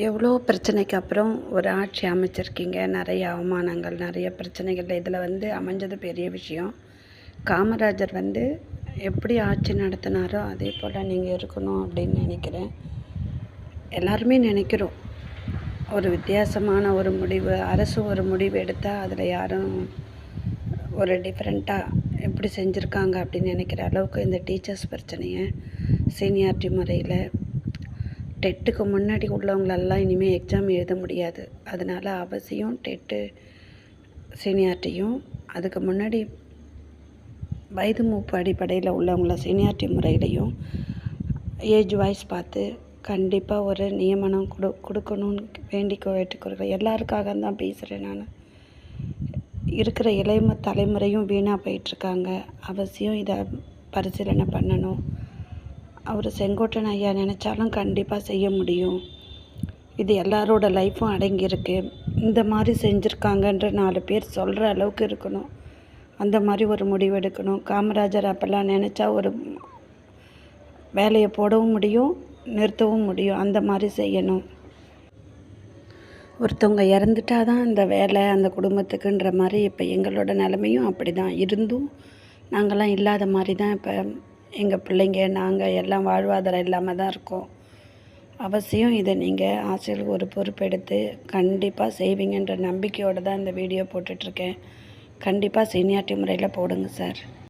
எவ்வளோ பிரச்சனைக்கு அப்புறம் ஒரு ஆட்சி அமைச்சிருக்கீங்க. நிறைய அவமானங்கள், நிறைய பிரச்சனைகள் இதில் அமைஞ்சது பெரிய விஷயம். காமராஜர் எப்படி ஆட்சி நடத்தினாரோ அதே போல் நீங்கள் இருக்கணும் அப்படின்னு நினைக்கிறேன். எல்லாருமே நினைக்கிறோம். ஒரு வித்தியாசமான ஒரு முடிவு, அரசு ஒரு முடிவு எடுத்தால் அதில் யாரும் ஒரு டிஃப்ரெண்ட்டாக எப்படி செஞ்சுருக்காங்க அப்படின்னு நினைக்கிற அளவுக்கு இந்த டீச்சர்ஸ் பிரச்சனையை சீனியாரிட்டி முறையில் டெட்டுக்கு முன்னாடி உள்ளவங்களெல்லாம் இனிமேல் எக்ஸாம் எழுத முடியாது. அதனால் அவசியம் டெட்டு சீனியாரிட்டியும், அதுக்கு முன்னாடி வயது மூப்பு அடிப்படையில் உள்ளவங்கள சீனியாரிட்டி முறையிலையும் ஏஜ் வாய்ஸ் பார்த்து கண்டிப்பாக ஒரு நியமனம் கொடுக்கணும்னு வேண்டிக்கொள்கிறேன். எல்லாருக்காக தான் பேசுகிறேன் நான். இருக்கிற இளைய தலைமுறையும் வீணாக போயிட்டுருக்காங்க. அவசியம் இதை பரிசீலனை பண்ணணும். அவர் செங்கோட்டையன் ஐயா நினச்சாலும் கண்டிப்பாக செய்ய முடியும். இது எல்லாரோட லைஃப்பும் அடங்கியிருக்கு. இந்த மாதிரி செஞ்சுருக்காங்கன்ற 4 பேர் சொல்கிற அளவுக்கு இருக்கணும். அந்த மாதிரி ஒரு முடிவு எடுக்கணும். காமராஜர் அப்போல்லாம் நினச்சா ஒரு வேலையை போடவும் முடியும், நிறுத்தவும் முடியும். அந்த மாதிரி செய்யணும். ஒருத்தவங்க இறந்துட்டா தான் இந்த வேலை அந்த குடும்பத்துக்குன்ற மாதிரி இப்போ எங்களோட நிலைமையும் அப்படி தான் இருந்தும் நாங்கள்லாம் இல்லாத மாதிரி தான் இப்போ எங்கள் பிள்ளைங்க நாங்கள் எல்லாம் வாழ்வாதாரம் இல்லாமல் தான் இருக்கோம். அவசியம் இதை நீங்கள் ஆசிரியர் ஒரு பொறுப்பெடுத்து கண்டிப்பாக செய்வீங்கன்ற நம்பிக்கையோடு தான் இந்த வீடியோ போட்டுட்ருக்கேன். கண்டிப்பாக சீனியாரிட்டி முறையில் போடுங்க சார்.